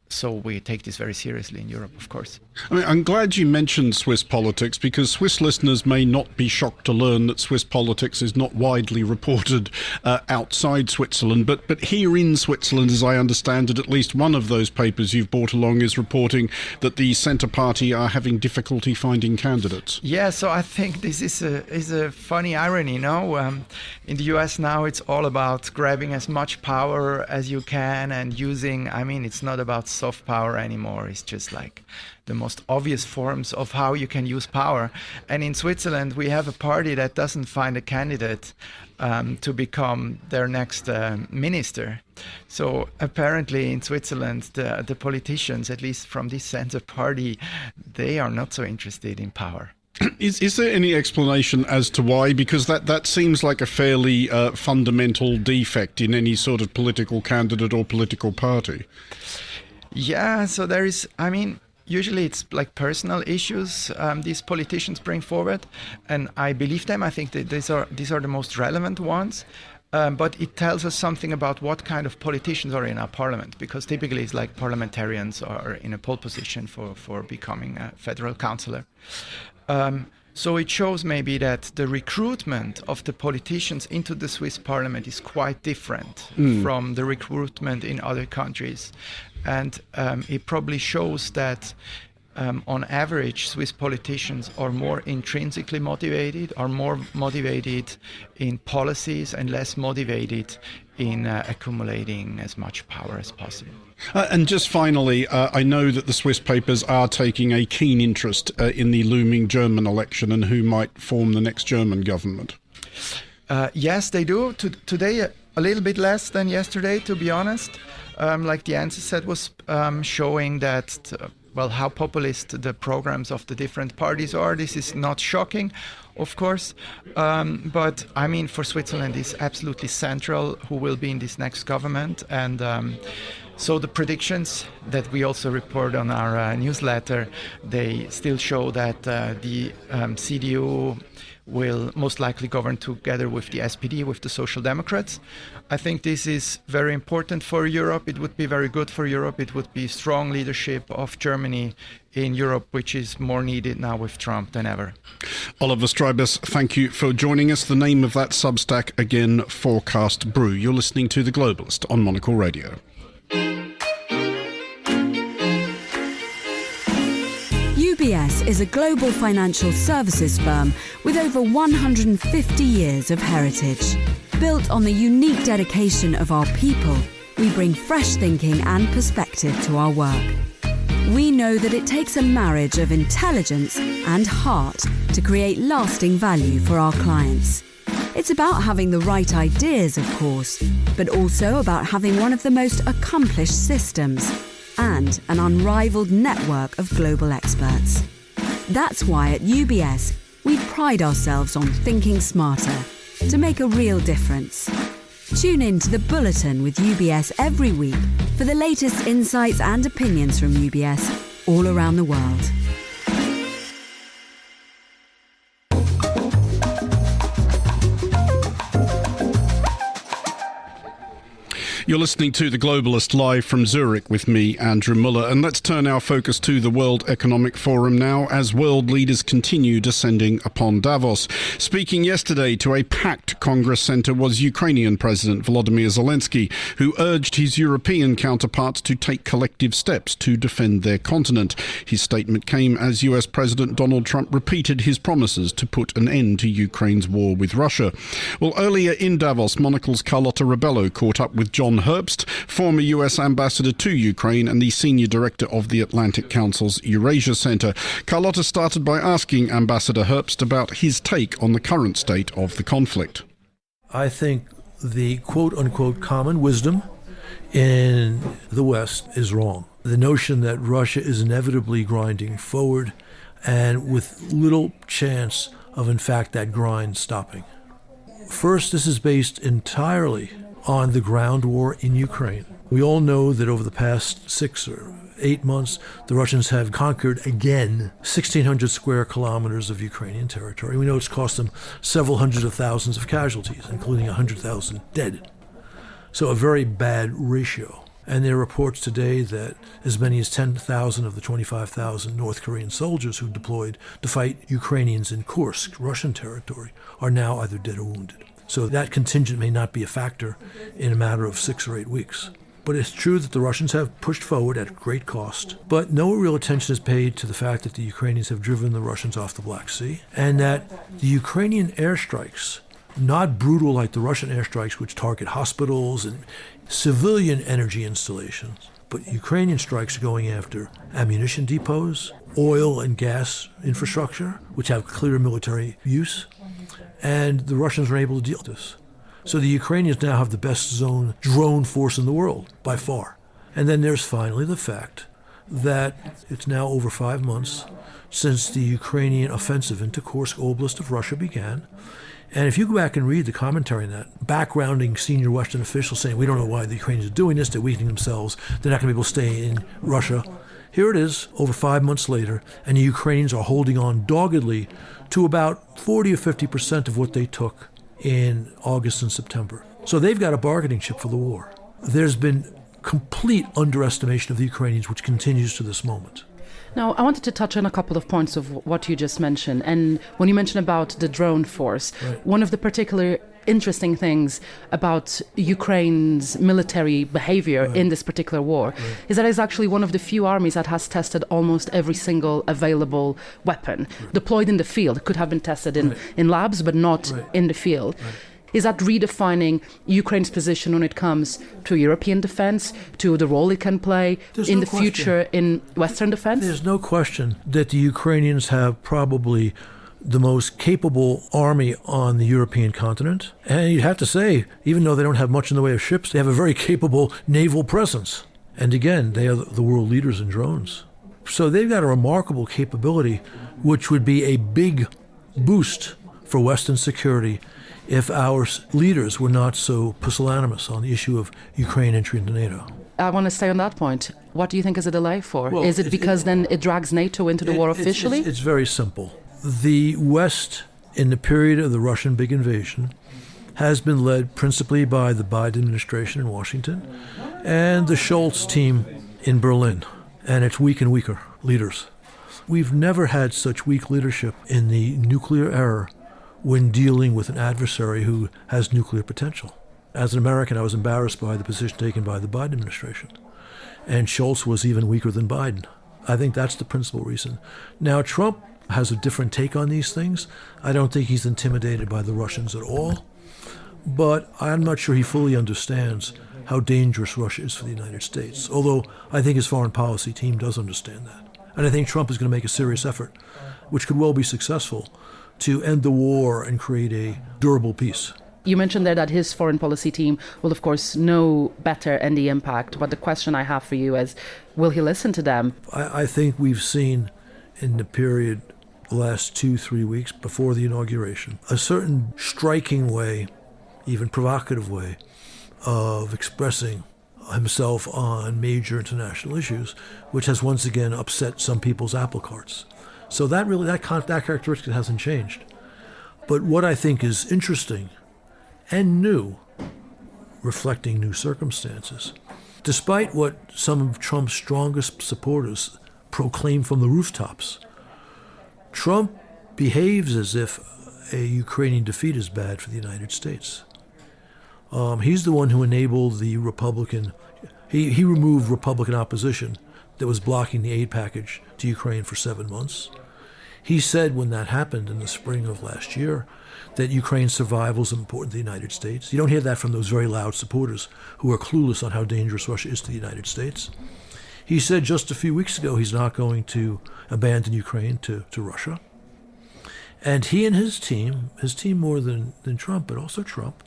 so we take this very seriously in Europe, of course. I mean, I'm glad you mentioned Swiss politics because Swiss listeners may not be shocked to learn that Swiss politics is not widely reported outside Switzerland. But here in Switzerland, as I understand it, at least one of those papers you've brought along is reporting that the Centre Party are having difficulty finding candidates. Yeah, so I think this is a funny irony, in the US now it's all about grabbing as much power as you can and using, it's not about soft power anymore. It's just like the most obvious forms of how you can use power. And in Switzerland, we have a party that doesn't find a candidate to become their next minister. So apparently in Switzerland, the politicians, at least from this Centre Party, they are not so interested in power. Is there any explanation as to why? Because that seems like a fairly fundamental defect in any sort of political candidate or political party. Yeah, so there is, usually it's like personal issues these politicians bring forward, and I believe them. I think that these are the most relevant ones. But it tells us something about what kind of politicians are in our parliament, because typically it's like parliamentarians are in a pole position for becoming a federal councillor. So it shows maybe that the recruitment of the politicians into the Swiss parliament is quite different from the recruitment in other countries. And it probably shows that on average, Swiss politicians are more intrinsically motivated, are more motivated in policies and less motivated in accumulating as much power as possible. And just finally, I know that the Swiss papers are taking a keen interest in the looming German election and who might form the next German government. Yes, they do. Today, a little bit less than yesterday, to be honest. Like the answer said, was showing that, how populist the programs of the different parties are. This is not shocking, of course. But I mean, for Switzerland, it's absolutely central who will be in this next government. And so the predictions that we also report on our newsletter, they still show that the CDU will most likely govern together with the SPD, with the Social Democrats. I think this is very important for Europe. It would be very good for Europe. It would be strong leadership of Germany in Europe, which is more needed now with Trump than ever. Oliver Stribus, thank you for joining us. The name of that Substack again, Forecast Brew. You're listening to The Globalist on Monocle Radio. UBS is a global financial services firm with over 150 years of heritage. Built on the unique dedication of our people, we bring fresh thinking and perspective to our work. We know that it takes a marriage of intelligence and heart to create lasting value for our clients. It's about having the right ideas, of course, but also about having one of the most accomplished systems and an unrivaled network of global experts. That's why at UBS, we pride ourselves on thinking smarter to make a real difference. Tune in to The Bulletin with UBS every week for the latest insights and opinions from UBS all around the world. You're listening to The Globalist live from Zurich with me, Andrew Mueller. And let's turn our focus to the World Economic Forum now as world leaders continue descending upon Davos. Speaking yesterday to a packed Congress Centre was Ukrainian President Volodymyr Zelensky, who urged his European counterparts to take collective steps to defend their continent. His statement came as US President Donald Trump repeated his promises to put an end to Ukraine's war with Russia. Well, earlier in Davos, Monocle's Carlota Rebelo caught up with John Herbst, former US ambassador to Ukraine and the senior director of the Atlantic Council's Eurasia Centre. Carlota started by asking Ambassador Herbst about his take on the current state of the conflict. I think the quote-unquote common wisdom in the West is wrong. The notion that Russia is inevitably grinding forward and with little chance of, in fact, that grind stopping. First, this is based entirely on the ground war in Ukraine. We all know that over the past 6 or 8 months, the Russians have conquered again 1,600 square kilometers of Ukrainian territory. We know it's cost them several hundred of thousands of casualties, including 100,000 dead. So a very bad ratio. And there are reports today that as many as 10,000 of the 25,000 North Korean soldiers who deployed to fight Ukrainians in Kursk, Russian territory, are now either dead or wounded. So that contingent may not be a factor in a matter of 6 or 8 weeks. But it's true that the Russians have pushed forward at great cost. But no real attention is paid to the fact that the Ukrainians have driven the Russians off the Black Sea, and that the Ukrainian airstrikes, not brutal like the Russian airstrikes, which target hospitals and civilian energy installations, but Ukrainian strikes going after ammunition depots, oil and gas infrastructure, which have clear military use, and the Russians are able to deal with this. So the Ukrainians now have the best zone drone force in the world, by far. And then there's finally the fact that it's now over 5 months since the Ukrainian offensive into Kursk Oblast of Russia began. And if you go back and read the commentary on that, backgrounding senior Western officials saying, we don't know why the Ukrainians are doing this, they're weakening themselves, they're not going to be able to stay in Russia. Here it is, over 5 months later, and the Ukrainians are holding on doggedly to about 40 or 50% of what they took in August and September. So they've got a bargaining chip for the war. There's been complete underestimation of the Ukrainians, which continues to this moment. Now, I wanted to touch on a couple of points of what you just mentioned. And when you mentioned about the drone force, right. One of the particular interesting things about Ukraine's military behavior in this particular war is that it's actually one of the few armies that has tested almost every single available weapon deployed in the field. It could have been tested in labs, but not in the field. Is that redefining Ukraine's position when it comes to European defense, to the role it can play in the future in Western defense? There's no question that the Ukrainians have probably the most capable army on the European continent. And you'd have to say, even though they don't have much in the way of ships, they have a very capable naval presence. And again, they are the world leaders in drones. So they've got a remarkable capability, which would be a big boost for Western security if our leaders were not so pusillanimous on the issue of Ukraine entry into NATO. I want to stay on that point. What do you think is a delay for? Well, is it because then it drags NATO into the war officially? It's very simple. The West, in the period of the Russian big invasion, has been led principally by the Biden administration in Washington and the Scholz team in Berlin, and its weak and weaker leaders. We've never had such weak leadership in the nuclear era when dealing with an adversary who has nuclear potential. As an American, I was embarrassed by the position taken by the Biden administration, and Scholz was even weaker than Biden. I think that's the principal reason. Now, Trump has a different take on these things. I don't think he's intimidated by the Russians at all, but I'm not sure he fully understands how dangerous Russia is for the United States, although I think his foreign policy team does understand that. And I think Trump is going to make a serious effort, which could well be successful, to end the war and create a durable peace. You mentioned there that his foreign policy team will, of course, know better and the impact, but the question I have for you is, will he listen to them? I think we've seen in the period the last 2-3 weeks before the inauguration a certain striking way, even provocative way, of expressing himself on major international issues, which has once again upset some people's apple carts. So that characteristic hasn't changed. But what I think is interesting and new, reflecting new circumstances, despite what some of Trump's strongest supporters proclaim from the rooftops, Trump behaves as if a Ukrainian defeat is bad for the United States. He's the one who enabled the Republican, he removed Republican opposition that was blocking the aid package to Ukraine for 7 months. He said when that happened in the spring of last year that Ukraine's survival is important to the United States. You don't hear that from those very loud supporters who are clueless on how dangerous Russia is to the United States. He said just a few weeks ago he's not going to abandon Ukraine to Russia. And he and his team more than Trump, but also Trump,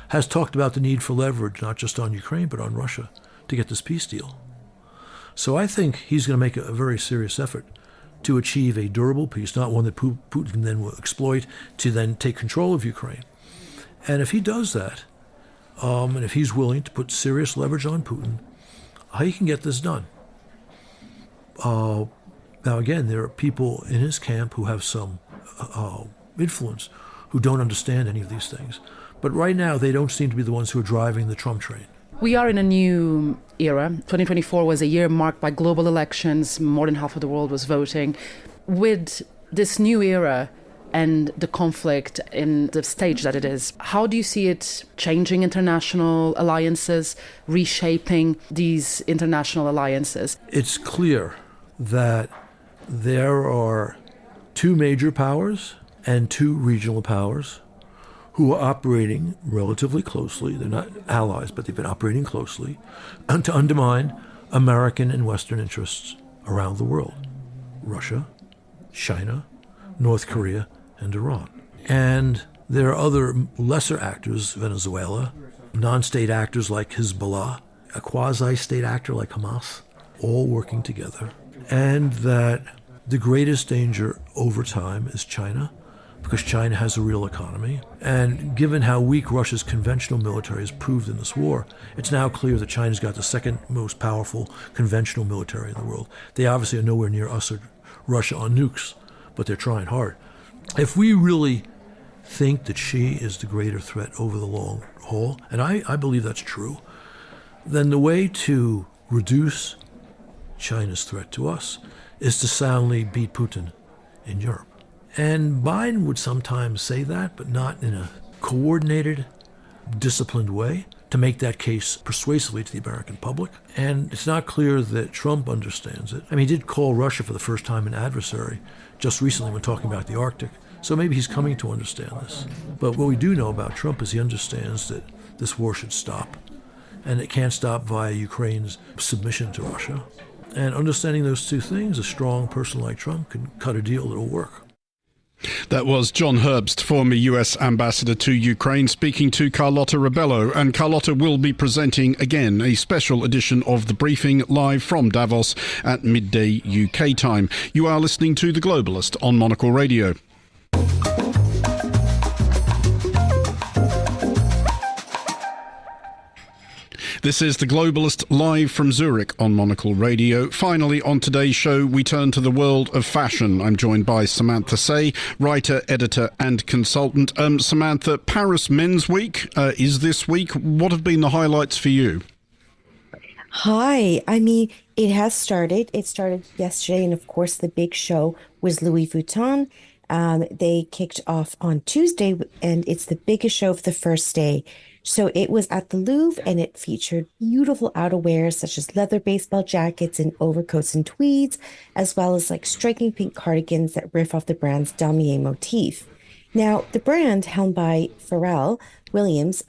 has talked about the need for leverage, not just on Ukraine, but on Russia, to get this peace deal. So I think he's going to make a very serious effort to achieve a durable peace, not one that Putin then will exploit to then take control of Ukraine. And if he does that, and if he's willing to put serious leverage on Putin, he can get this done. Now, again, there are people in his camp who have some influence who don't understand any of these things. But right now, they don't seem to be the ones who are driving the Trump train. We are in a new era. 2024 was a year marked by global elections. More than half of the world was voting. With this new era and the conflict in the stage that it is, how do you see it changing international alliances, reshaping these international alliances? It's clear that there are two major powers and two regional powers who are operating relatively closely. They're not allies, but they've been operating closely to undermine American and Western interests around the world. Russia, China, North Korea, and Iran. And there are other lesser actors, Venezuela, non-state actors like Hezbollah, a quasi-state actor like Hamas, all working together. And that the greatest danger over time is China, because China has a real economy. And given how weak Russia's conventional military has proved in this war, it's now clear that China's got the second most powerful conventional military in the world. They obviously are nowhere near us or Russia on nukes, but they're trying hard. If we really think that Xi is the greater threat over the long haul, and I believe that's true, then the way to reduce China's threat to us is to soundly beat Putin in Europe. And Biden would sometimes say that, but not in a coordinated, disciplined way to make that case persuasively to the American public. And it's not clear that Trump understands it. I mean, he did call Russia for the first time an adversary just recently when talking about the Arctic. So maybe he's coming to understand this. But what we do know about Trump is he understands that this war should stop. And it can't stop via Ukraine's submission to Russia. And understanding those two things, a strong person like Trump can cut a deal that'll work. That was John Herbst, former US ambassador to Ukraine, speaking to Carlota Rebelo. And Carlota will be presenting again a special edition of The Briefing live from Davos at midday UK time. You are listening to The Globalist on Monocle Radio. This is The Globalist live from Zurich on Monocle Radio. Finally, on today's show, we turn to the world of fashion. I'm joined by Samantha Tse, writer, editor and consultant. Samantha, Paris Men's Week is this week. What have been the highlights for you? Hi. I mean, it has started. It started yesterday, and of course, the big show was Louis Vuitton. They kicked off on Tuesday, and it's the biggest show of the first day. So it was at the Louvre, and it featured beautiful outerwear such as leather baseball jackets and overcoats and tweeds, as well as like striking pink cardigans that riff off the brand's damier motif. Now, the brand, helmed by Pharrell Williams,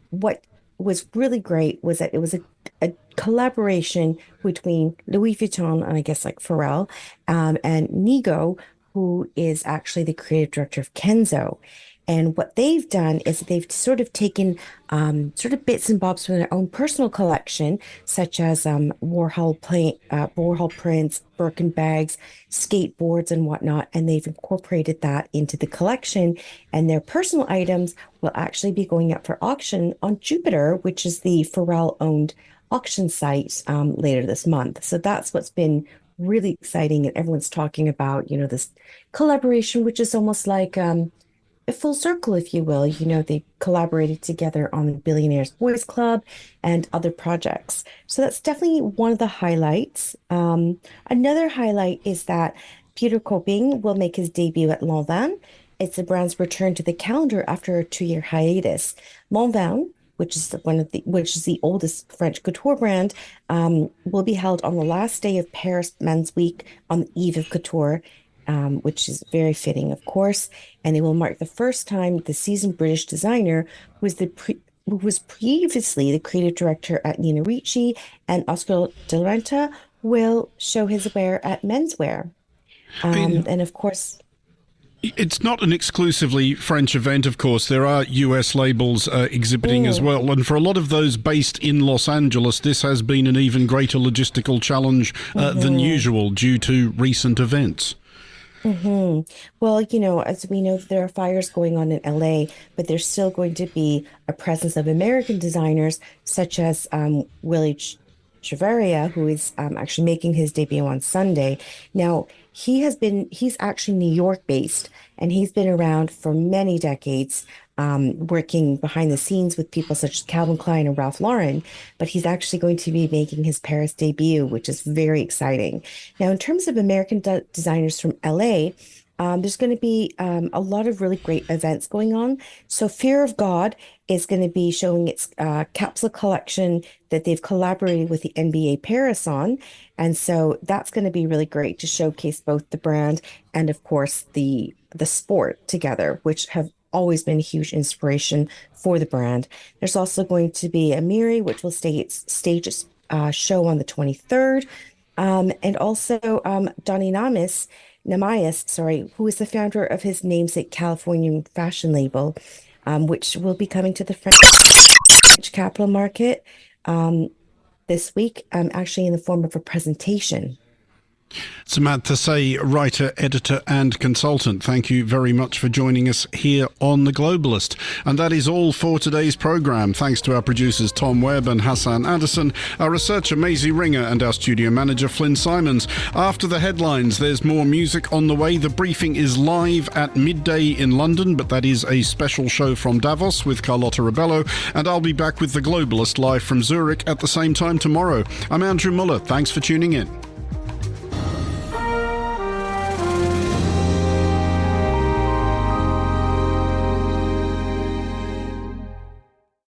what was really great was that it was a collaboration between Louis Vuitton and I guess like Pharrell and Nigo, who is actually the creative director of Kenzo. And what they've done is they've sort of taken sort of bits and bobs from their own personal collection, such as Warhol prints, Birkin bags, skateboards, and whatnot, and they've incorporated that into the collection. And their personal items will actually be going up for auction on Jupiter, which is the Pharrell-owned auction site later this month. So that's what's been really exciting, and everyone's talking about, you know, this collaboration, which is almost like a full circle, if you will. You know, they collaborated together on the Billionaires Boys Club and other projects. So that's definitely one of the highlights. Another highlight is that Peter Copping will make his debut at Lanvin. It's the brand's return to the calendar after a 2-year hiatus. Lanvin, which is the oldest French couture brand, will be held on the last day of Paris Men's Week on the eve of couture, which is very fitting, of course. And it will mark the first time the seasoned British designer, who was previously the creative director at Nina Ricci and Oscar de la Renta, will show his wear at Menswear. And of course, it's not an exclusively French event, of course. There are US labels exhibiting as well. And for a lot of those based in Los Angeles, this has been an even greater logistical challenge than usual due to recent events. Well, you know, as we know, there are fires going on in LA, but there's still going to be a presence of American designers such as Willie Chavarria, who is actually making his debut on Sunday. Now, he's actually New York based, and he's been around for many decades, working behind the scenes with people such as Calvin Klein and Ralph Lauren, but he's actually going to be making his Paris debut, which is very exciting. Now, in terms of American designers from LA, there's going to be a lot of really great events going on. So Fear of God is going to be showing its capsule collection that they've collaborated with the NBA Paris on. And so that's going to be really great to showcase both the brand and, of course, the sport together, which have always been a huge inspiration for the brand. There's also going to be Amiri, which will stage its show on the 23rd. And also Donny Namias, who is the founder of his namesake Californian fashion label, which will be coming to the French capital market this week, actually in the form of a presentation. Samantha Tse, writer, editor and consultant, thank you very much for joining us here on The Globalist. And that is all for today's programme. Thanks to our producers Tom Webb and Hassan Addison, our researcher Maisie Ringer and our studio manager Flynn Simons. After the headlines, there's more music on the way. The Briefing is live at midday in London, but that is a special show from Davos with Carlota Rebelo, and I'll be back with The Globalist live from Zurich at the same time tomorrow. I'm Andrew Mueller. Thanks for tuning in.